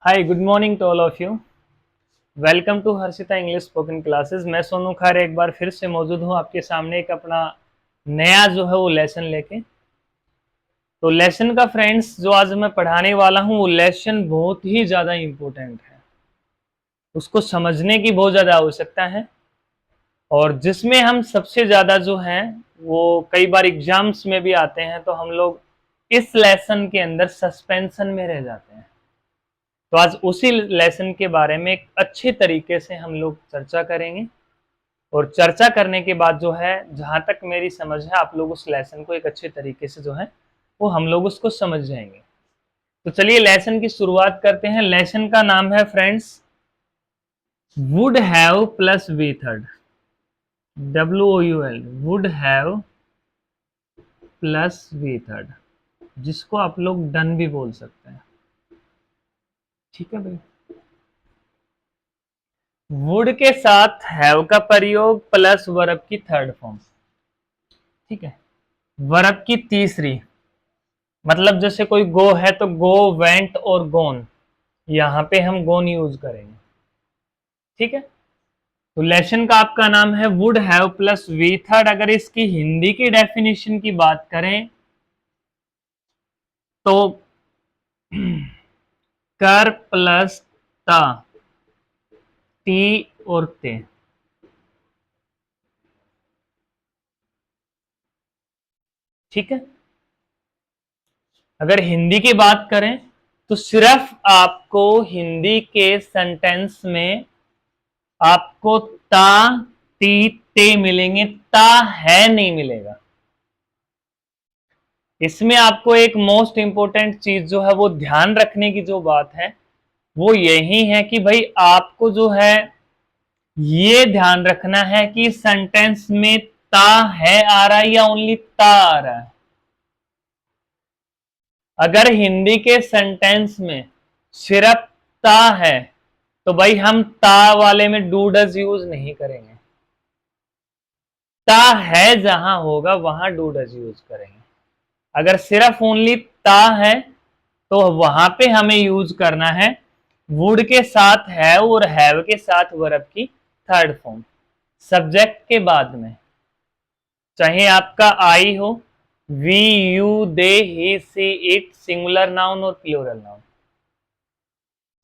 Hi good morning to all of you. Welcome to Harshita English spoken classes. मैं सोनू खारे एक बार फिर से मौजूद हूँ आपके सामने एक अपना नया जो है वो लेसन लेके। तो लेसन का फ्रेंड्स जो आज मैं पढ़ाने वाला हूँ वो लेसन बहुत ही ज़्यादा इम्पोर्टेंट है, उसको समझने की बहुत ज़्यादा आवश्यकता है और जिसमें हम सबसे ज़्यादा जो है वो कई बार एग्जाम्स में भी आते हैं तो हम लोग इस लेसन के अंदर सस्पेंशन में रह जाते हैं। तो आज उसी लेसन के बारे में एक अच्छे तरीके से हम लोग चर्चा करेंगे और चर्चा करने के बाद जो है जहां तक मेरी समझ है आप लोग उस लेसन को एक अच्छे तरीके से जो है वो हम लोग उसको समझ जाएंगे। तो चलिए लेसन की शुरुआत करते हैं। लेसन का नाम है friends would have plus V third, WOUL, would have plus V third, जिसको आप लोग डन भी बोल सकते हैं। ठीक है भाई। वुड के साथ हैव का प्रयोग प्लस वर्ब की थर्ड फॉर्म। ठीक है, वर्ब की तीसरी, मतलब जैसे कोई गो है तो गो, वेंट और गोन, यहां पे हम गोन यूज करेंगे। ठीक है, तो लेसन का आपका नाम है would have plus V third. अगर इसकी हिंदी की डेफिनेशन की बात करें तो कर प्लस ता, टी और ते। ठीक है, अगर हिंदी की बात करें तो सिर्फ आपको हिंदी के सेंटेंस में आपको ता, ती, ते मिलेंगे, ता है नहीं मिलेगा। इसमें आपको एक मोस्ट इंपोर्टेंट चीज जो है वो ध्यान रखने की जो बात है वो यही है कि भाई आपको जो है ये ध्यान रखना है कि सेंटेंस में ता है आ रहा है या ओनली ता आ रहा है। अगर हिंदी के सेंटेंस में सिर्फ ता है तो भाई हम ता वाले में डू डज यूज नहीं करेंगे। ता है जहां होगा वहां डू डज यूज करेंगे। अगर सिर्फ ओनली ता है तो वहां पे हमें यूज करना है वुड के साथ हैव और हैव के साथ वर्ब की थर्ड फॉर्म सब्जेक्ट के बाद में, चाहे आपका आई हो, we, you, they, he, she, it, singular noun और प्लूरल नाउन।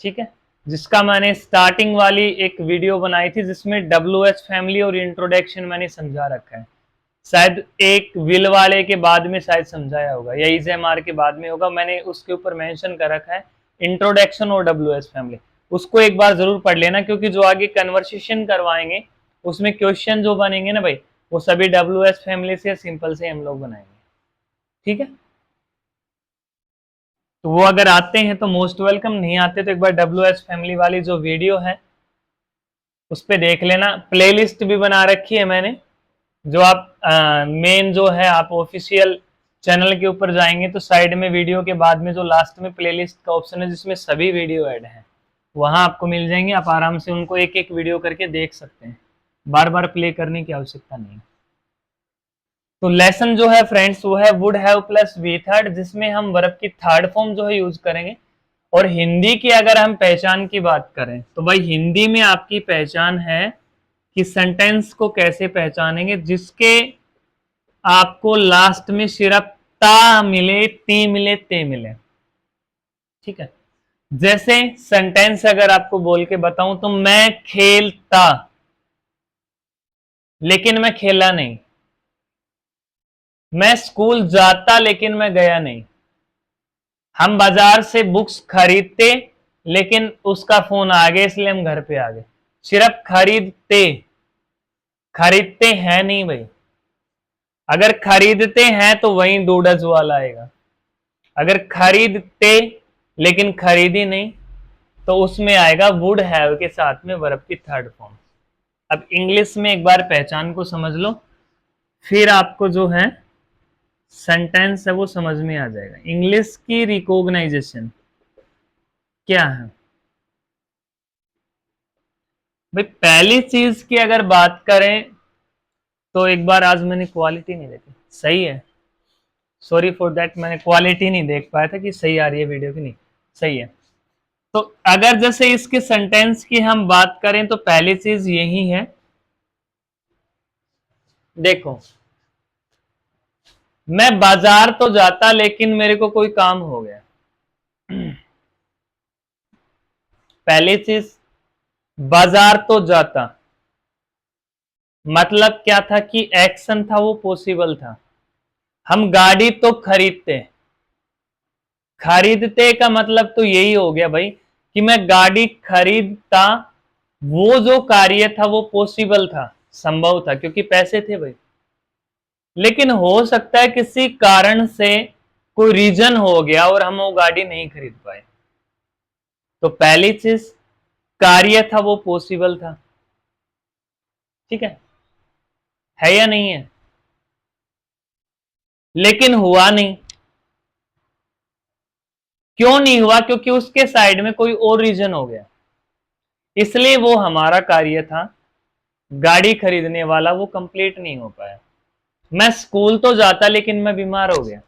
ठीक है, जिसका मैंने स्टार्टिंग वाली एक वीडियो बनाई थी जिसमें WH फैमिली और इंट्रोडक्शन मैंने समझा रखा है। शायद एक विल वाले के बाद में शायद समझाया होगा या इजेएमआर के बाद में होगा, मैंने उसके ऊपर मेंशन कर रखा है इंट्रोडक्शन और WH फैमिली। उसको एक बार जरूर पढ़ लेना क्योंकि जो आगे कन्वर्सेशन करवाएंगे उसमें क्वेश्चन जो बनेंगे ना भाई वो सभी WH फैमिली से सिंपल से हम लोग बनाएंगे। ठीक है, तो वो अगर आते हैं तो मोस्ट वेलकम, नहीं आते तो एक बार WH फैमिली वाली जो वीडियो है उस पर देख लेना। प्लेलिस्ट भी बना रखी है मैंने, जो आप मेन जो है आप ऑफिशियल चैनल के ऊपर जाएंगे तो साइड में वीडियो के बाद में जो लास्ट में प्लेलिस्ट का ऑप्शन है जिसमें सभी वीडियो ऐड हैं, वहां आपको मिल जाएंगे। आप आराम से उनको एक एक वीडियो करके देख सकते हैं, बार बार प्ले करने की आवश्यकता नहीं। तो लेसन जो है फ्रेंड्स वो है would have plus V third, जिसमें हम वर्ब की थर्ड फॉर्म जो है यूज करेंगे। और हिंदी की अगर हम पहचान की बात करें तो भाई हिंदी में आपकी पहचान है कि सेंटेंस को कैसे पहचानेंगे जिसके आपको लास्ट में सिर्फ ता मिले, ती मिले, ते मिले। ठीक है, जैसे सेंटेंस अगर आपको बोल के बताऊं तो मैं खेलता लेकिन मैं खेला नहीं, मैं स्कूल जाता लेकिन मैं गया नहीं, हम बाजार से बुक्स खरीदते लेकिन उसका फोन आ गया इसलिए हम घर पे आ गए। सिर्फ खरीदते, खरीदते हैं नहीं भाई। अगर खरीदते हैं तो वही डू डज वाला आएगा। अगर खरीदते लेकिन खरीदी नहीं तो उसमें आएगा वुड हैव के साथ में वर्ब की थर्ड फॉर्म। अब इंग्लिश में एक बार पहचान को समझ लो, फिर आपको जो है सेंटेंस है वो समझ में आ जाएगा। इंग्लिश की रिकॉग्नाइजेशन क्या है भाई? पहली चीज की अगर बात करें तो एक बार आज मैंने क्वालिटी नहीं देखी, सही है, सॉरी फॉर दैट, मैंने क्वालिटी नहीं देख पाया था कि सही आ रही है वीडियो की नहीं। सही है, तो अगर जैसे इसके सेंटेंस की हम बात करें तो पहली चीज यही है, देखो मैं बाजार तो जाता लेकिन मेरे को कोई काम हो गया। पहली चीज, बाजार तो जाता मतलब क्या था कि एक्शन था वो पॉसिबल था। हम गाड़ी तो खरीदते, खरीदते का मतलब तो यही हो गया भाई कि मैं गाड़ी खरीदता, वो जो कार्य था वो पॉसिबल था, संभव था, क्योंकि पैसे थे भाई। लेकिन हो सकता है किसी कारण से कोई रीजन हो गया और हम वो गाड़ी नहीं खरीद पाए। तो पहली चीज, कार्य था वो पॉसिबल था, ठीक है या नहीं है? लेकिन हुआ नहीं। क्यों नहीं हुआ? क्योंकि उसके साइड में कोई और रीजन हो गया, इसलिए वो हमारा कार्य था गाड़ी खरीदने वाला वो कंप्लीट नहीं हो पाया। मैं स्कूल तो जाता लेकिन मैं बीमार हो गया।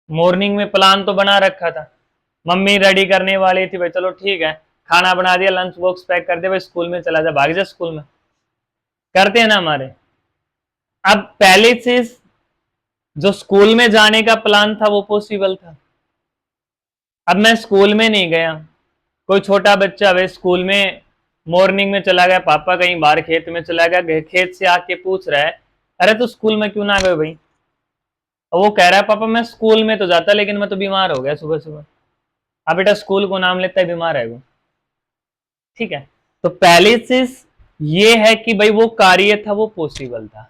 मॉर्निंग में प्लान तो बना रखा था, मम्मी रेडी करने वाली थी भाई, चलो ठीक है खाना बना दिया, लंच बॉक्स पैक कर दिया भाई, स्कूल में चला जा, भाग जा स्कूल में, करते हैं ना हमारे। अब पहली चीज, जो स्कूल में जाने का प्लान था वो पॉसिबल था। अब मैं स्कूल में नहीं गया, कोई छोटा बच्चा भाई स्कूल में मॉर्निंग में चला गया, पापा कहीं बाहर खेत में चला गया, खेत से आके पूछ रहा है अरे तो स्कूल में क्यों ना गए भाई? और वो कह रहा है पापा मैं स्कूल में तो जाता लेकिन मैं तो बीमार हो गया सुबह सुबह। अब बेटा स्कूल को नाम लेता है, बीमार है वो, ठीक है। तो पहली चीज ये है कि भाई वो कार्य था वो पॉसिबल था,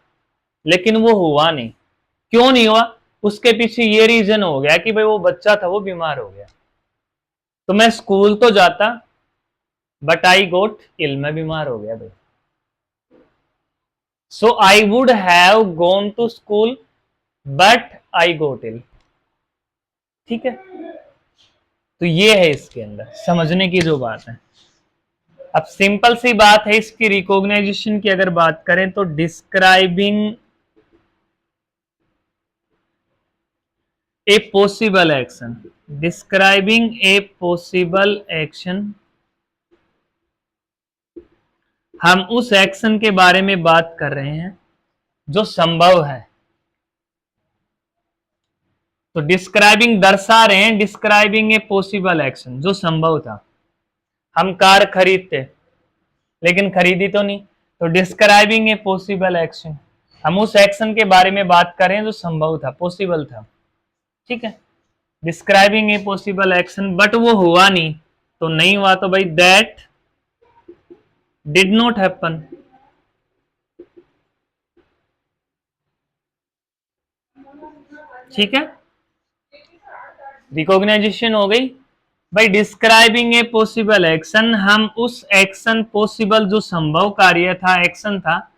लेकिन वो हुआ नहीं। क्यों नहीं हुआ? उसके पीछे ये रीजन हो गया कि भाई वो बच्चा था वो बीमार हो गया। तो मैं स्कूल तो जाता बट आई गोट इल, मैं बीमार हो गया भाई। So I would have gone to school but I got ill, ठीक है। तो ये है इसके अंदर समझने की जो बात है। अब सिंपल सी बात है, इसकी रिकॉग्नाइजेशन की अगर बात करें तो describing a possible action, describing a possible action, हम उस एक्शन के बारे में बात कर रहे हैं जो संभव है। तो डिस्क्राइबिंग दर्शा रहे हैं, डिस्क्राइबिंग ए पॉसिबल एक्शन जो संभव था। हम कार खरीदते लेकिन खरीदी तो नहीं, तो डिस्क्राइबिंग ए पॉसिबल एक्शन, हम उस एक्शन के बारे में बात करें जो संभव था, पॉसिबल था, ठीक है। Describing a possible action, but वो हुआ नहीं। तो नहीं हुआ तो भाई दैट डिड नॉट हैपन, ठीक है। रिकॉग्नाइजेशन हो गई भाई। डिस्क्राइबिंग ए पॉसिबल एक्शन, हम उस एक्शन पॉसिबल जो संभव कार्य था, एक्शन था,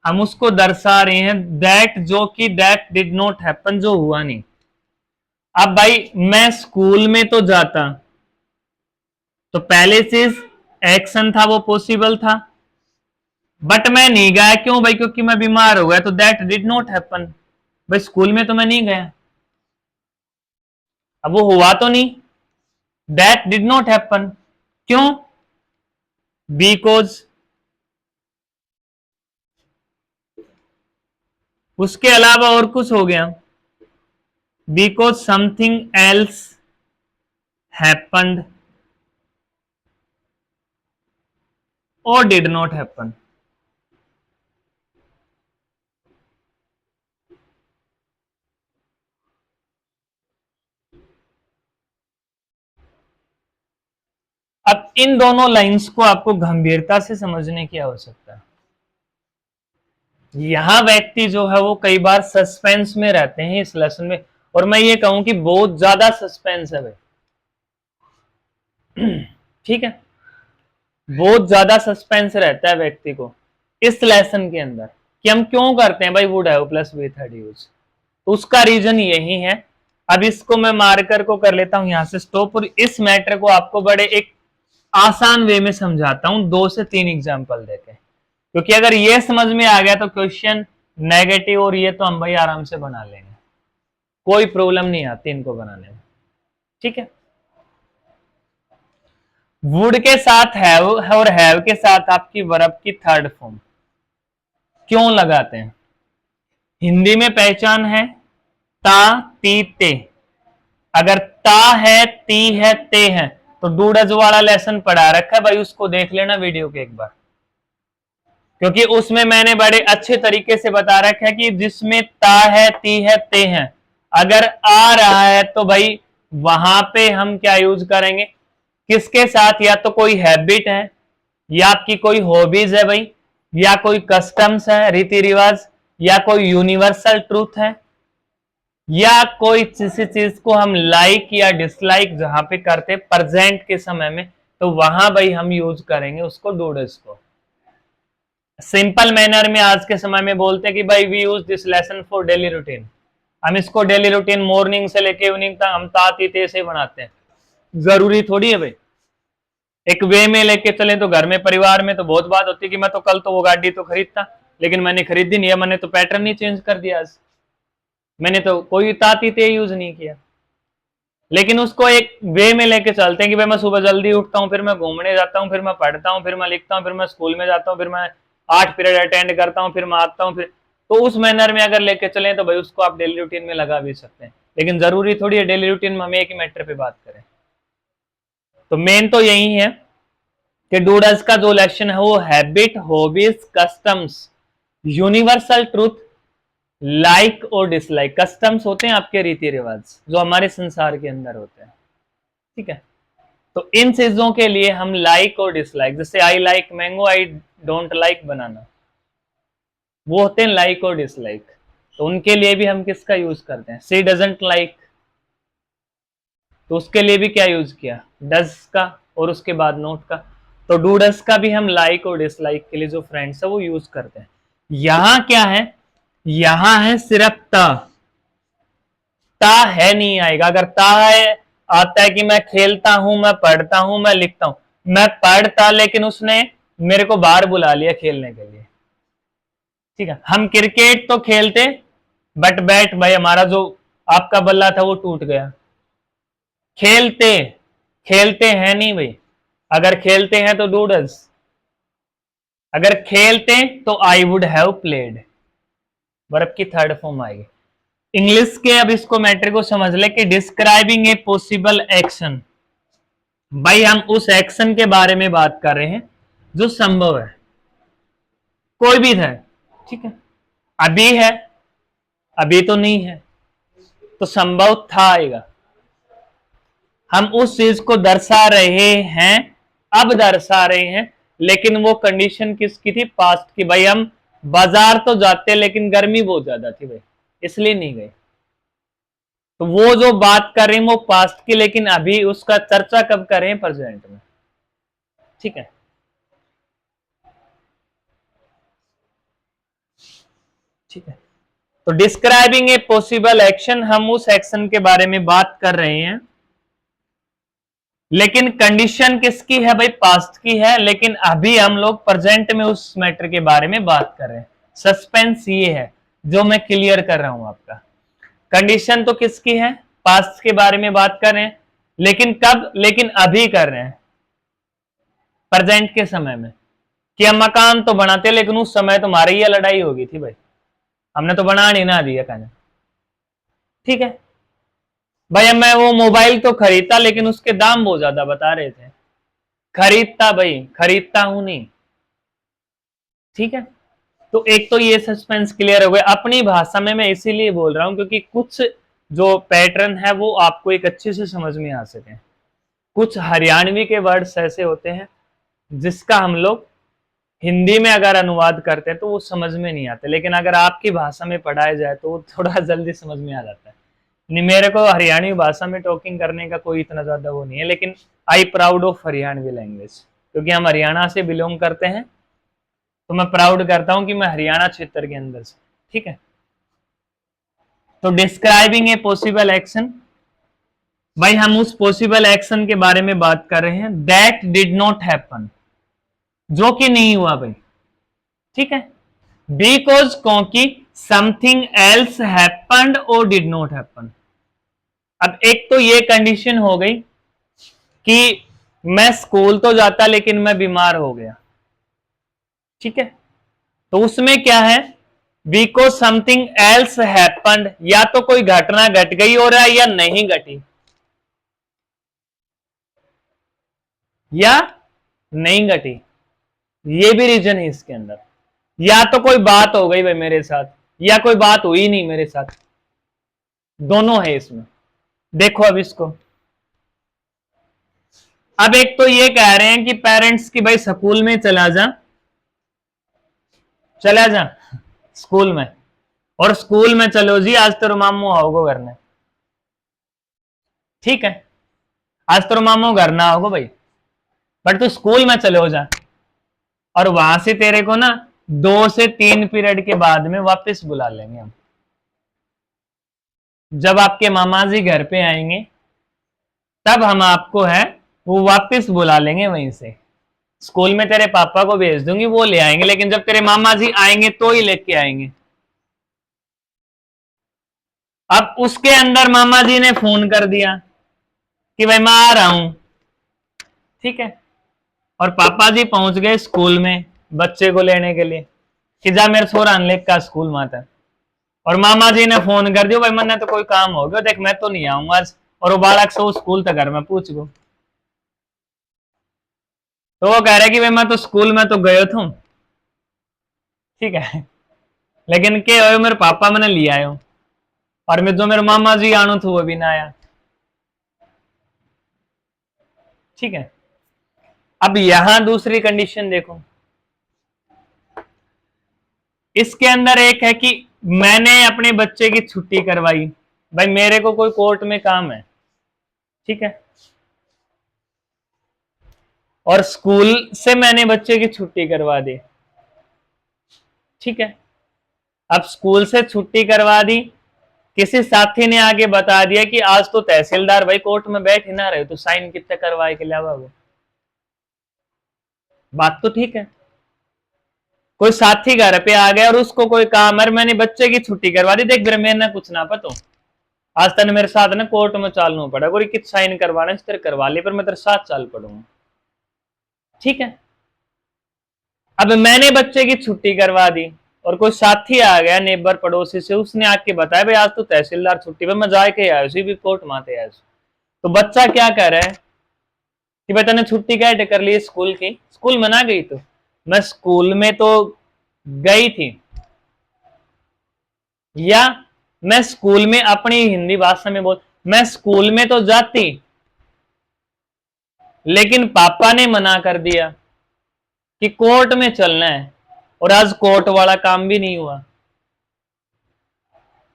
हम उसको दर्शा रहे हैं दैट, जो कि दैट डिड नॉट हैपन, जो हुआ नहीं। अब भाई मैं स्कूल में तो जाता, तो पहले चीज एक्शन था वो पॉसिबल था, बट मैं नहीं गया। क्यों भाई? क्योंकि मैं बीमार हो गया, तो दैट डिड नॉट हैपन, भाई स्कूल में तो मैं नहीं गया। अब वो हुआ तो नहीं, दैट डिड नॉट हैपन। क्यों? बिकॉज, उसके अलावा और कुछ हो गया, बिकॉज समथिंग एल्स हैपन्ड और डिड नॉट हैपन। अब इन दोनों लाइंस को आपको गंभीरता से समझने की आवश्यकता है। यहां व्यक्ति जो है वो कई बार सस्पेंस में रहते हैं इस लेसन में, और मैं ये कहूं कि बहुत ज्यादा सस्पेंस है भाई, ठीक है। बहुत ज्यादा सस्पेंस रहता है व्यक्ति को इस लेसन के अंदर कि हम क्यों करते हैं भाई would have plus V third use. तो उसका रीजन यही है। अब इसको मैं मार्कर को कर लेता हूं यहां से स्टॉप, और इस मैटर को आपको बड़े एक आसान वे में समझाता हूं 2 से 3 एग्जांपल देके, क्योंकि अगर ये समझ में आ गया तो क्वेश्चन नेगेटिव और ये तो हम भाई आराम से बना लेंगे, कोई प्रॉब्लम नहीं आती इनको बनाने में, ठीक है। वुड के साथ हैव और हैव के साथ आपकी वर्ब की थर्ड फॉर्म क्यों लगाते हैं? हिंदी में पहचान है ता, ती, ते। अगर ता है, ती है, ते है तो डू डज वाला लेसन पढ़ा रखा है भाई, उसको देख लेना वीडियो के एक बार, क्योंकि उसमें मैंने बड़े अच्छे तरीके से बता रखा है कि जिसमें ता है, ती है, ते है, अगर आ रहा है तो भाई वहां पे हम क्या यूज करेंगे, किसके साथ? या तो कोई हैबिट है, या आपकी कोई हॉबीज है भाई, या कोई कस्टम्स है, रीति रिवाज, या कोई यूनिवर्सल ट्रूथ है, या कोई किसी चीज को हम लाइक या डिसलाइक जहां पे करते प्रेजेंट के समय में, तो वहां भाई हम यूज करेंगे उसको डूडस को। सिंपल मैनर में आज के समय में बोलते हैं कि भाई we use this lesson for daily routine, हम इसको डेली रूटीन मॉर्निंग से लेके इवनिंग तक हम ताती ते से बनाते हैं। जरूरी थोड़ी है भाई एक वे में लेके चले, तो घर में परिवार में तो बहुत बात होती है कि मैं तो कल तो वो गाड़ी तो खरीदता, लेकिन मैंने खरीदी नहीं है, मैंने तो पैटर्न ही चेंज कर दिया आज, मैंने तो कोई ताती ते यूज नहीं किया। लेकिन उसको एक वे में लेके चलते हैं कि भाई मैं सुबह जल्दी उठता हूँ, फिर मैं घूमने जाता हूँ, फिर मैं पढ़ता हूँ, फिर मैं लिखता हूँ, फिर मैं स्कूल में जाता हूँ, फिर मैं 8 पीरियड अटेंड करता हूँ, फिर मैं आता हूँ, फिर तो उस मैनर में अगर लेके चलें तो भाई उसको आप डेली रूटीन में लगा भी सकते हैं। लेकिन जरूरी थोड़ी है डेली रूटीन में हम एक ही मैटर पे बात करें। तो मेन तो यही है कि डूडल्स का जो लेक्शन है वो habit, hobbies, customs, universal truth, like और डिसलाइक। कस्टम्स होते हैं आपके रीति रिवाज जो हमारे संसार के अंदर होते हैं, ठीक है। तो इन चीजों के लिए हम लाइक और डिसलाइक, जैसे I like mango, I don't like banana, वो होते हैं लाइक और डिसलाइक। तो उनके लिए भी हम किसका यूज करते हैं? सी डजंट लाइक, तो उसके लिए भी क्या यूज किया? डज का, और उसके बाद नोट का। तो डू डज का भी हम लाइक और डिसलाइक के लिए जो फ्रेंड्स है वो यूज करते हैं। यहां क्या है? यहां है सिर्फ ता है नहीं आएगा। अगर ता है आता है कि मैं खेलता हूं, मैं पढ़ता हूं, मैं लिखता हूं, मैं पढ़ता, लेकिन उसने मेरे को बाहर बुला लिया खेलने के लिए, ठीक है। हम क्रिकेट तो खेलते बट बैट भाई हमारा जो आपका बल्ला था वो टूट गया। खेलते खेलते हैं नहीं भाई, अगर खेलते हैं तो डूडल्स, अगर खेलते तो आई वुड हैव प्लेड, वर्ब की थर्ड फॉर्म आएगी। इंग्लिश के अब इसको मैटर को समझ ले कि डिस्क्राइबिंग ए पॉसिबल एक्शन, भाई हम उस एक्शन के बारे में बात कर रहे हैं जो संभव है, कोई भी है, ठीक है। अभी है, अभी तो नहीं है, तो संभव था आएगा। हम उस चीज को दर्शा रहे हैं, अब दर्शा रहे हैं, लेकिन वो कंडीशन किसकी थी? पास्ट की। भाई हम बाजार तो जाते लेकिन गर्मी बहुत ज्यादा थी भाई, इसलिए नहीं गए। तो वो जो बात कर रहे हैं वो पास्ट की, लेकिन अभी उसका चर्चा कब कर रहे हैं? प्रेजेंट में, ठीक है। ठीक है, तो डिस्क्राइबिंग ए पॉसिबल एक्शन, हम उस एक्शन के बारे में बात कर रहे हैं, लेकिन कंडीशन किसकी है भाई? पास्ट की है, लेकिन अभी हम लोग प्रेजेंट में उस मैटर के बारे में बात कर रहे हैं। सस्पेंस ये है जो मैं क्लियर कर रहा हूं आपका। कंडीशन तो किसकी है? पास्ट के बारे में बात कर रहे हैं, लेकिन कब? लेकिन अभी कर रहे हैं, प्रेजेंट के समय में, कि हम मकान तो बनाते लेकिन उस समय तो हमारी ये लड़ाई हो गई थी भाई, हमने तो बना नहीं ना दिया कहने, ठीक है। भाई मैं वो मोबाइल तो खरीदता लेकिन उसके दाम बहुत ज्यादा बता रहे थे, खरीदता भाई, खरीदता हूं नहीं, ठीक है। तो एक तो ये सस्पेंस क्लियर हो गया। अपनी भाषा में मैं इसीलिए बोल रहा हूं क्योंकि कुछ जो पैटर्न है वो आपको एक अच्छे से समझ में आ सके। कुछ हरियाणवी के वर्ड्स ऐसे होते हैं जिसका हम लोग हिंदी में अगर अनुवाद करते हैं तो वो समझ में नहीं आते, लेकिन अगर आपकी भाषा में पढ़ाया जाए तो वो थोड़ा जल्दी समझ में आ जाता है। नहीं, मेरे को हरियाणवी भाषा में टॉकिंग करने का कोई इतना ज्यादा वो नहीं है, लेकिन I proud of Haryanvi language, क्योंकि हम हरियाणा से बिलोंग करते हैं, तो मैं प्राउड करता हूं कि मैं हरियाणा क्षेत्र के अंदर से, ठीक है। तो डिस्क्राइबिंग ए पॉसिबल एक्शन, भाई हम उस पॉसिबल एक्शन के बारे में बात कर रहे हैं दैट डिड नॉट हैपन, जो कि नहीं हुआ भाई, ठीक है। बिकॉज, क्योंकि समथिंग एल्स हैपेंड और डिड नॉट हैपन। अब एक तो ये कंडीशन हो गई कि मैं स्कूल तो जाता लेकिन मैं बीमार हो गया, ठीक है। तो उसमें क्या है, बिकॉज समथिंग एल्स हैपेंड, या तो कोई घटना घट गई हो रहा है या नहीं घटी, या नहीं घटी, ये भी रीजन है इसके अंदर। या तो कोई बात हो गई भाई मेरे साथ, या कोई बात हुई नहीं मेरे साथ, दोनों है इसमें। देखो अब इसको, अब एक तो ये कह रहे हैं कि पेरेंट्स की भाई स्कूल में चला जा, चला जा स्कूल में, और स्कूल में चलो जी आज तेरे मामू आओगे घर में, ठीक है, आज तेरे मामू घर ना आओगे भाई, बट तू स्कूल में चलो जा, और वहां से तेरे को ना 2 से 3 पीरियड के बाद में वापस बुला लेंगे हम। जब आपके मामा जी घर पे आएंगे तब हम आपको है वो वापस बुला लेंगे वहीं से। स्कूल में तेरे पापा को भेज दूंगी, वो ले आएंगे, लेकिन जब तेरे मामा जी आएंगे तो ही लेके आएंगे। अब उसके अंदर मामा जी ने फोन कर दिया कि भाई मैं आ रहा हूं, ठीक है, और पापा जी पहुंच गए स्कूल में बच्चे को लेने के लिए कि जा मेरे छोरा लेक का स्कूल माता, और मामा जी ने फोन कर दिया भाई मैंने तो कोई काम हो गया, देख मैं तो नहीं आऊंगा आज, और वो बालक से स्कूल तक घर में पूछ गो, तो वो कह रहे कि भाई मैं तो स्कूल में तो गयो था, ठीक है, लेकिन के हो मेरे पापा मैंने लिया आयो, और मैं जो मेरे मामा जी आनू था वो भी ना आया, ठीक है। अब यहां दूसरी कंडीशन देखो, इसके अंदर एक है कि मैंने अपने बच्चे की छुट्टी करवाई, भाई मेरे को कोई कोर्ट में काम है, ठीक है, और स्कूल से मैंने बच्चे की छुट्टी करवा दी, ठीक है। अब स्कूल से छुट्टी करवा दी, किसी साथी ने आगे बता दिया कि आज तो तहसीलदार भाई कोर्ट में बैठ ही ना रहे तो साइन कितने करवाए के अलावा, वो बात तो ठीक है। कोई साथी घर पे आ गया और उसको कोई काम है, मैंने बच्चे की छुट्टी करवा दी, देख मेरे मेरे कुछ ना पता, आज तक मेरे साथ ना कोर्ट में चालना पड़ा, कोई कित साइन करवाना तेरे करवा ली, पर मैं तेरे साथ चाल पड़ूंगा, ठीक है। अब मैंने बच्चे की छुट्टी करवा दी और कोई साथी आ गया नेबर पड़ोसी से, उसने आके बताया भाई आज तो तहसीलदार छुट्टी पे मैं जाके आया उसी भी कोर्ट माते आया, तो बच्चा क्या कर रहा है कि भाई तने छुट्टी कैसे कर ली स्कूल की, स्कूल में ना गई, तो मैं स्कूल में तो गई थी, या मैं स्कूल में अपनी हिंदी भाषा में बोल, मैं स्कूल में तो जाती लेकिन पापा ने मना कर दिया कि कोर्ट में चलना है, और आज कोर्ट वाला काम भी नहीं हुआ,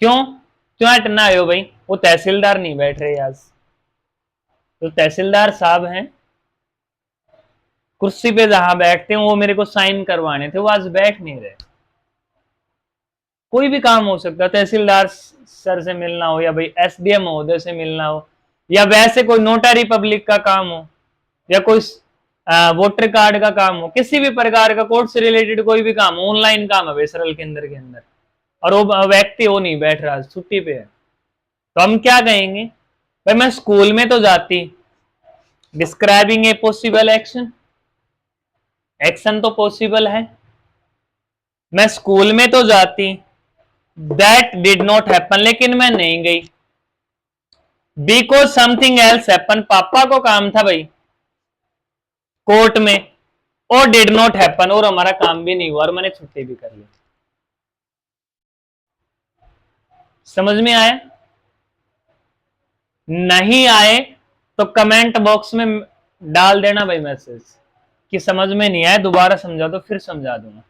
क्यों क्यों हटना आयो भाई, वो तहसीलदार नहीं बैठ रहे आज, तो तहसीलदार साहब हैं कुर्सी पे जहां बैठते हैं वो मेरे को साइन करवाने थे, वो आज बैठ नहीं रहे। कोई भी काम हो सकता है, तहसीलदार सर से मिलना हो, या भाई एसडीएम महोदय से मिलना हो, या वैसे कोई नोटरी पब्लिक का काम हो, या कोई वोटर कार्ड का काम हो, किसी भी प्रकार का कोर्ट से रिलेटेड कोई भी काम, ऑनलाइन काम है सरल केंद्र के अंदर, और वो व्यक्ति वो नहीं बैठ रहा, छुट्टी पे है, तो हम क्या कहेंगे भाई मैं स्कूल में तो जाती, describing a possible action, action तो पॉसिबल है, मैं स्कूल में तो जाती, दैट डिड नॉट हैपन, लेकिन मैं नहीं गई, बिकॉज समथिंग एल्स हैपन, पापा को काम था भाई कोर्ट में, और डिड नॉट हैपन, और हमारा काम भी नहीं हुआ और मैंने छुट्टी भी कर ली। समझ में आया? नहीं आए तो कमेंट बॉक्स में डाल देना भाई मैसेज कि समझ में नहीं आया, दोबारा समझा दो, फिर समझा दूंगा,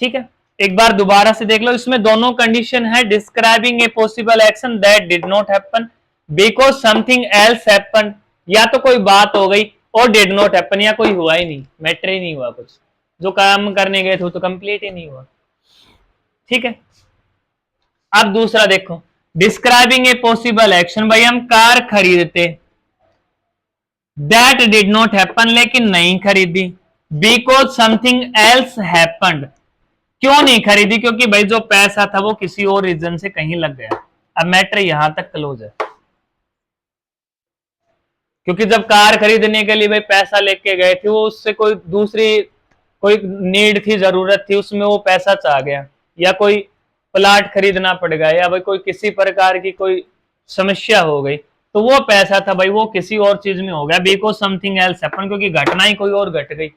ठीक है। एक बार दोबारा से देख लो, इसमें दोनों कंडीशन है, describing a possible action that did not happen, because something else happen, या तो कोई बात हो गई, और डिड नॉट हैपन, या कोई हुआ ही नहीं, मैटर ही नहीं हुआ, कुछ जो काम करने गए थे तो कंप्लीट ही नहीं हुआ, ठीक है। अब दूसरा देखो, डिस्क्राइबिंग ए पॉसिबल एक्शन, भाई हम कार खरीदते, दैट डिड नॉट हैपन, लेकिन नहीं खरीदी, बिकॉज समथिंग एल्स हैपन्ड, क्यों नहीं खरीदी, क्योंकि भाई जो पैसा था वो किसी और रीजन से कहीं लग गया। अब मैटर यहां तक क्लोज है, क्योंकि जब कार खरीदने के लिए भाई पैसा लेके गए थे, वो उससे कोई दूसरी कोई नीड थी, जरूरत थी, उसमें वो पैसा चाह गया, या कोई प्लाट खरीदना पड़ गया, या भाई कोई किसी प्रकार की कोई समस्या हो गई, तो वो पैसा था भाई वो किसी और चीज में हो गया, बिकॉज समथिंग एल्स हैपन, क्योंकि घटना ही कोई और घट गई,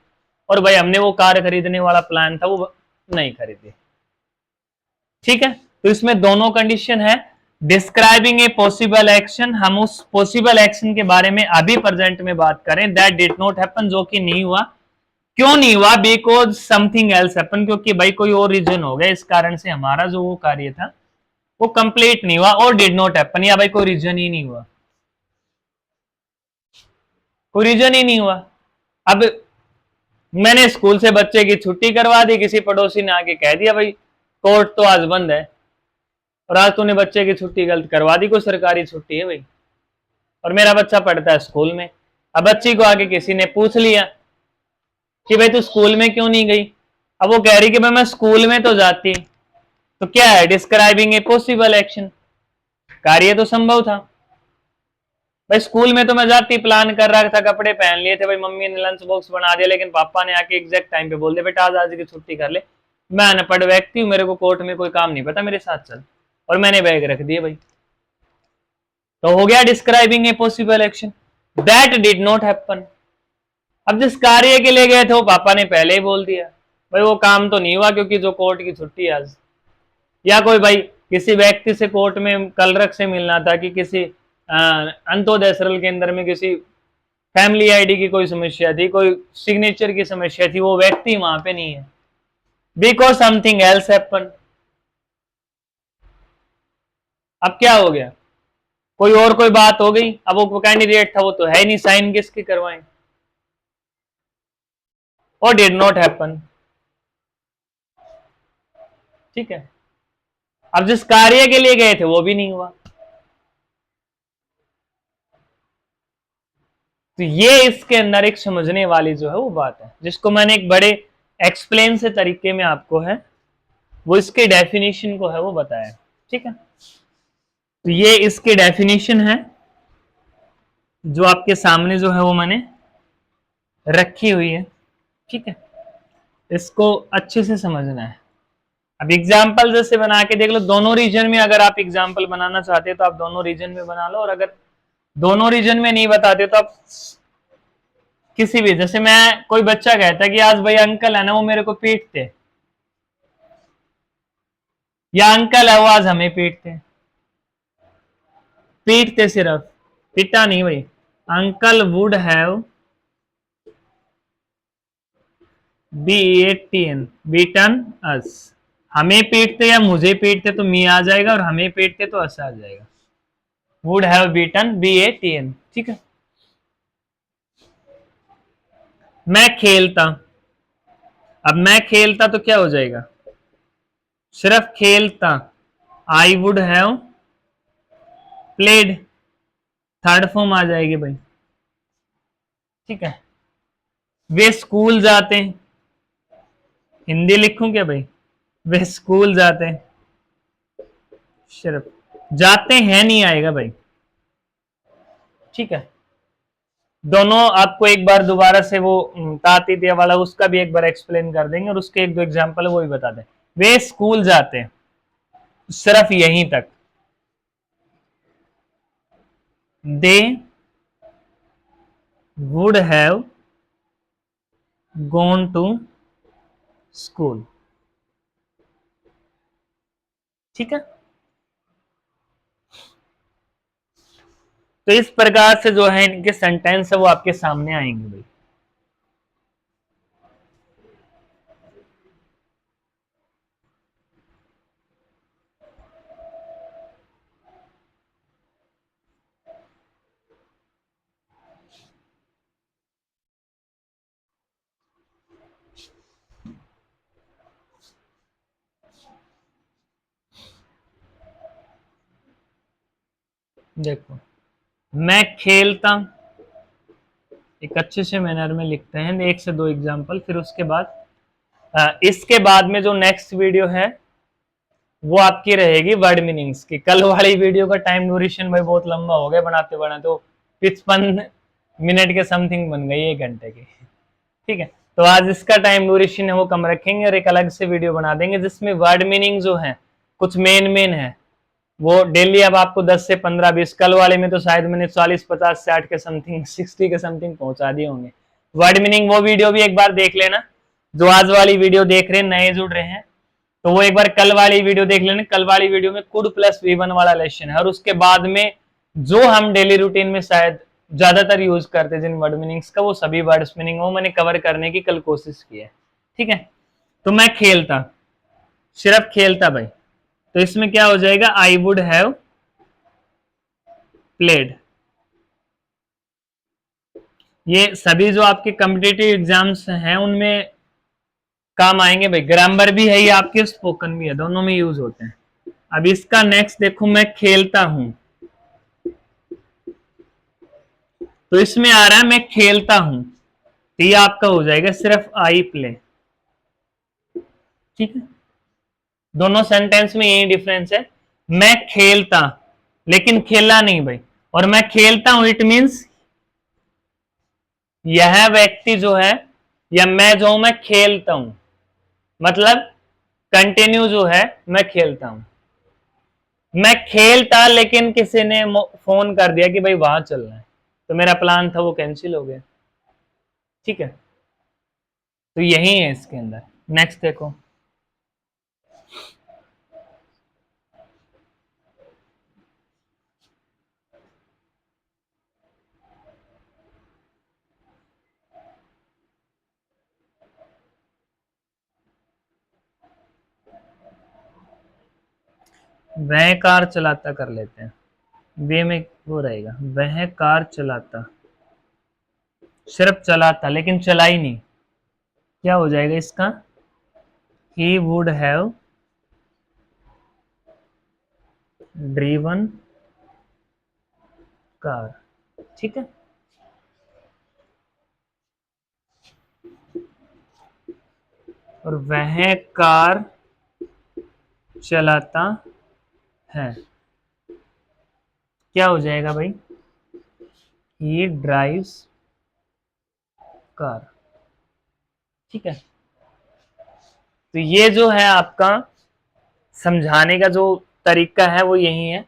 और भाई हमने वो कार खरीदने वाला प्लान था वो नहीं खरीदी। ठीक है, तो इसमें दोनों कंडीशन है। डिस्क्राइबिंग ए पॉसिबल एक्शन, हम उस पॉसिबल एक्शन के बारे में अभी प्रेजेंट में बात करें, दैट डिड नॉट हैपन, जो कि नहीं हुआ। क्यों नहीं हुआ? बिकॉज समथिंग एल्स हैपन, क्योंकि भाई कोई और रीजन हो गया, इस कारण से हमारा जो वो कार्य था वो कंप्लीट नहीं हुआ, और डिड नॉट हैपन, या भाई कोई रीजन ही नहीं हुआ, कोई रीजन ही नहीं हुआ। अब मैंने स्कूल से बच्चे की छुट्टी करवा दी, किसी पड़ोसी ने आके कह दिया भाई कोर्ट तो आज बंद है, और आज तूने बच्चे की छुट्टी गलत करवा दी, कोई सरकारी छुट्टी है भाई, और मेरा बच्चा पढ़ता है स्कूल में। अब बच्ची को आके किसी ने पूछ लिया कि भाई तू स्कूल में क्यों नहीं गई, अब वो कह रही कि भाई मैं स्कूल में तो जाती, तो क्या है? डिस्क्राइबिंग ए पॉसिबल एक्शन, कार्य तो संभव था भाई, स्कूल में तो मैं जाती, प्लान कर रहा था, कपड़े पहन लिए थे भाई, मम्मी ने लंच बॉक्स बना दिया, लेकिन पापा ने आके एग्जैक्ट टाइम पे बोल दिया बेटा आज की छुट्टी कर ले, मैं अनपढ़ व्यक्ति हूँ, मेरे को कोर्ट में कोई काम नहीं पता, मेरे साथ चल, और मैंने बैग रख दिए भाई, तो हो गया describing a possible action, that did not happen. अब जिस कार्य के लिए गए थे वो पापा ने पहले ही बोल दिया भाई वो काम तो नहीं हुआ, क्योंकि जो कोर्ट की छुट्टी है आज, या कोई भाई किसी व्यक्ति से कोर्ट में कलरक से मिलना था, कि किसी अंत्योदय सरल केंद्र में किसी फैमिली आईडी की कोई समस्या थी, कोई सिग्नेचर की समस्या थी, वो व्यक्ति वहां पे नहीं है, बिकॉज समथिंग एल्स हैपन। अब क्या हो गया? कोई और कोई बात हो गई, अब वो कैंडिडेट था वो तो है नहीं, साइन किसकी करवाएं, और डिड नॉट हैपन। ठीक है, अब जिस कार्य के लिए गए थे वो भी नहीं हुआ, तो ये इसके अंदर एक समझने वाली जो है वो बात है, जिसको मैंने एक बड़े एक्सप्लेन से तरीके में आपको है वो इसके डेफिनेशन को है वो बताया। ठीक है, तो ये इसकी डेफिनेशन है जो आपके सामने जो है वो मैंने रखी हुई है। ठीक है, इसको अच्छे से समझना है। अब एग्जाम्पल जैसे बना के देख लो, दोनों रीजन में अगर आप एग्जाम्पल बनाना चाहते हो तो आप दोनों रीजन में बना लो, और अगर दोनों रीजन में नहीं बताते तो आप किसी भी, जैसे मैं कोई बच्चा कहता है कि आज भाई अंकल है ना वो मेरे को पीटते, या अंकल है वो आज हमें पीटते, पीटते सिर्फ, पिटा नहीं भाई, अंकल वुड हैव बीटन अस, हमें पीटते या मुझे पीटते तो मी आ जाएगा, और हमें पीटते तो अस आ जाएगा, वुड हैव बीटन BATN। ठीक है, मैं खेलता, अब मैं खेलता तो क्या हो जाएगा? सिर्फ खेलता, I would have played, third form आ जाएगी भाई। ठीक है, वे स्कूल जाते हैं, हिंदी लिखूं क्या भाई? वे स्कूल जाते हैं, सिर्फ जाते हैं नहीं आएगा भाई। ठीक है, दोनों आपको एक बार दोबारा से वो तातीतिया वाला उसका भी एक बार एक्सप्लेन कर देंगे, और उसके एक दो एग्जांपल वो भी बता दें। वे स्कूल जाते हैं, सिर्फ यहीं तक, they would have gone to school. ठीक है, तो इस प्रकार से जो है इनके सेंटेंस है वो आपके सामने आएंगे भाई। देखो, मैं खेलता, एक अच्छे से मैनर में लिखते हैं, एक से दो एग्जांपल, फिर उसके बाद इसके बाद में जो नेक्स्ट वीडियो है वो आपकी रहेगी वर्ड मीनिंग्स की। कल वाली वीडियो का टाइम ड्यूरेशन भाई बहुत लंबा हो गया बनाते बनाते, तो 55 मिनट के समथिंग बन गई 1 घंटे की। ठीक है, तो आज इसका टाइम ड्यूरेशन है वो कम रखेंगे और एक अलग से वीडियो बना देंगे जिसमें वर्ड मीनिंग जो है कुछ मेन है वो डेली अब आपको 10 से 15 20, कल वाले में तो शायद मैंने 40 50 60 के समथिंग 60 के समथिंग पहुंचा दिए होंगे वर्ड मीनिंग। वो वीडियो भी एक बार देख लेना, जो आज वाली वीडियो देख रहे हैं नए जुड़ रहे हैं तो वो एक बार कल वाली वीडियो देख लेना। कल वाली वीडियो में कुड प्लस V1 वाला लेसन है और उसके बाद में जो हम डेली रूटीन में शायद ज्यादातर यूज करते हैं जिन वर्ड मीनिंग्स का, वो सभी वर्ड्स मीनिंग वो मैंने कवर करने की कल कोशिश की है। ठीक है, तो मैं खेलता, सिर्फ खेलता भाई, तो इसमें क्या हो जाएगा, आई वुड हैव प्लेड। ये सभी जो आपके कॉम्पिटिटिव एग्जाम्स हैं उनमें काम आएंगे भाई। ग्रामर भी है ये आपके, स्पोकन भी है, दोनों में यूज होते हैं। अब इसका नेक्स्ट देखो, मैं खेलता हूं, तो इसमें आ रहा है मैं खेलता हूं, तो ये आपका हो जाएगा सिर्फ आई प्ले। ठीक है, दोनों सेंटेंस में यही डिफरेंस है, मैं खेलता लेकिन खेला नहीं भाई, और मैं खेलता हूं इट मींस यह व्यक्ति जो है या मैं जो हूं मैं खेलता हूं, मतलब कंटिन्यू जो है मैं खेलता हूं। मैं खेलता लेकिन किसी ने फोन कर दिया कि भाई वहां चलना है, तो मेरा प्लान था वो कैंसिल हो गया। ठीक है, तो यही है इसके अंदर। नेक्स्ट देखो, वह कार चलाता कर लेते हैं, वे में वो रहेगा वह कार चलाता, सिर्फ चलाता लेकिन चलाई नहीं, क्या हो जाएगा इसका, he would have driven car. ठीक है, और वह कार चलाता है, क्या हो जाएगा भाई, ही ड्राइव्स कार। ठीक है, तो ये जो है आपका समझाने का जो तरीका है वो यही है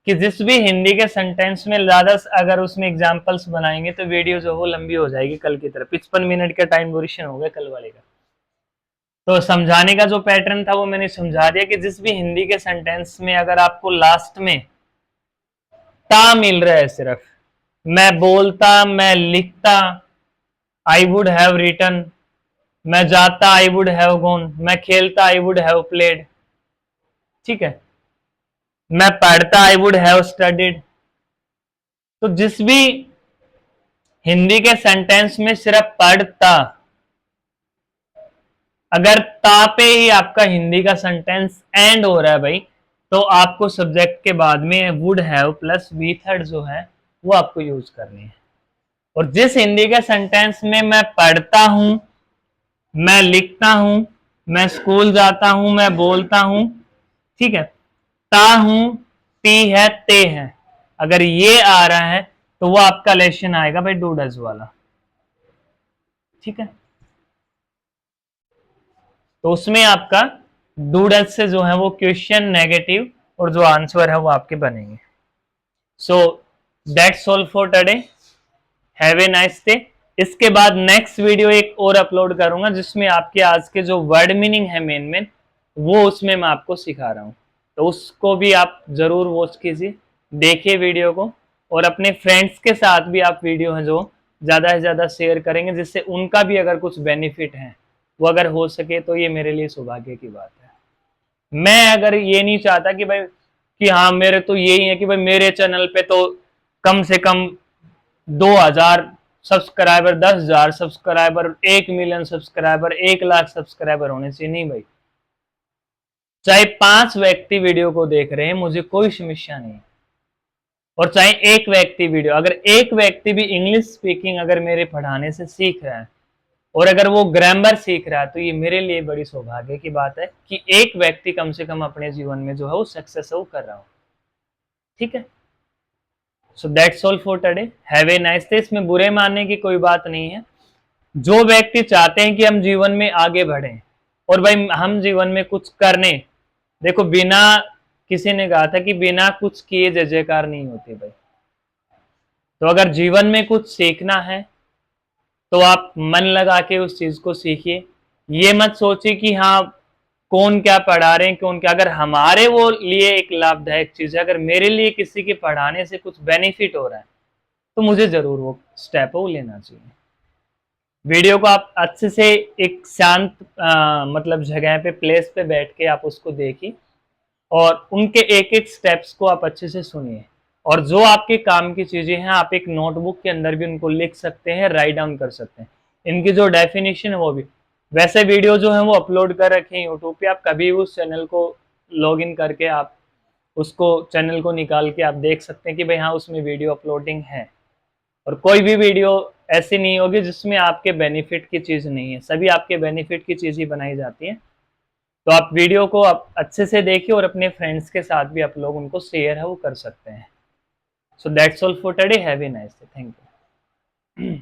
कि जिस भी हिंदी के सेंटेंस में ज्यादा अगर उसमें एग्जांपल्स बनाएंगे तो वीडियो जो वो लंबी हो जाएगी कल की तरह। 55 मिनट का टाइम ड्यूरेशन हो गया कल वाले का। तो समझाने का जो पैटर्न था वो मैंने समझा दिया कि जिस भी हिंदी के सेंटेंस में अगर आपको लास्ट में ता मिल रहा है, सिर्फ मैं बोलता, मैं लिखता, आई वुड हैव रिटन, मैं जाता, आई वुड हैव गॉन, मैं खेलता, आई वुड हैव प्लेड। ठीक है, मैं पढ़ता, आई वुड हैव स्टडीड। तो जिस भी हिंदी के सेंटेंस में सिर्फ पढ़ता, अगर ता पे ही आपका हिंदी का सेंटेंस एंड हो रहा है भाई, तो आपको सब्जेक्ट के बाद में would have plus V third जो है वो आपको यूज करनी है। और जिस हिंदी के सेंटेंस में मैं पढ़ता हूं, मैं लिखता हूं, मैं स्कूल जाता हूं, मैं बोलता हूं, ठीक है, ता हूं, ती है, ते है, अगर ये आ रहा है तो वो आपका लेशन आएगा भाई डू डज वाला। ठीक है, तो उसमें आपका डू डज से जो है वो क्वेश्चन नेगेटिव और जो आंसर है वो आपके बनेंगे। So that's all for today, have a nice day. इसके बाद नेक्स्ट वीडियो एक और अपलोड करूंगा जिसमें आपके आज के जो वर्ड मीनिंग है मेन वो उसमें मैं आपको सिखा रहा हूं, तो उसको भी आप जरूर वॉच कीजिए, देखिए वीडियो को, और अपने फ्रेंड्स के साथ भी आप वीडियो है जो ज्यादा से ज्यादा शेयर करेंगे जिससे उनका भी अगर कुछ बेनिफिट है वो अगर हो सके तो ये मेरे लिए सौभाग्य की बात है। मैं अगर ये नहीं चाहता कि भाई कि हाँ मेरे तो यही है कि भाई मेरे चैनल पे तो कम से कम 2000 subscriber, 10,000 subscriber, 1 million subscriber, 1 lakh subscriber होने चाहिए, नहीं भाई, चाहे 5 व्यक्ति वीडियो को देख रहे हैं मुझे कोई समस्या नहीं, और चाहे एक व्यक्ति वीडियो, अगर एक व्यक्ति भी इंग्लिश स्पीकिंग अगर मेरे पढ़ाने से सीख रहा है और अगर वो ग्रामर सीख रहा है तो ये मेरे लिए बड़ी सौभाग्य की बात है कि एक व्यक्ति कम से कम अपने जीवन में जो है वो सक्सेस हो कर रहा हो। ठीक है, so that's all for today, have a nice day. इसमें बुरे मानने की कोई बात नहीं है। जो व्यक्ति चाहते हैं कि हम जीवन में आगे बढ़ें और भाई हम जीवन में कुछ करने, देखो बिना, किसी ने कहा था कि बिना कुछ किए जय जयकार नहीं होती भाई। तो अगर जीवन में कुछ सीखना है तो आप मन लगा के उस चीज को सीखिए। ये मत सोचिए कि हाँ कौन क्या पढ़ा रहे हैं, कौन क्या, अगर हमारे वो लिए एक लाभदायक चीज है, अगर मेरे लिए किसी के पढ़ाने से कुछ बेनिफिट हो रहा है तो मुझे जरूर वो स्टेप है वो लेना चाहिए। वीडियो को आप अच्छे से एक शांत मतलब जगह पे, प्लेस पे बैठ के आप उसको देखिए और उनके एक एक स्टेप्स को आप अच्छे से सुनिए। और जो आपके काम की चीजें हैं आप एक नोटबुक के अंदर भी उनको लिख सकते हैं, राइट डाउन कर सकते हैं। इनकी जो डेफिनेशन है वो भी, वैसे वीडियो जो है वो अपलोड कर रखे हैं यूट्यूब पे, आप कभी उस चैनल को लॉग इन करके आप उसको चैनल को निकाल के आप देख सकते हैं कि भाई हाँ उसमें वीडियो अपलोडिंग है। और कोई भी वीडियो ऐसी नहीं होगी जिसमें आपके बेनिफिट की चीज नहीं है, सभी आपके बेनिफिट की चीज ही बनाई जाती है। तो आप वीडियो को आप अच्छे से देखिए और अपने फ्रेंड्स के साथ भी आप लोग उनको शेयर है वो कर सकते हैं। So that's all for today, have a nice day, thank you.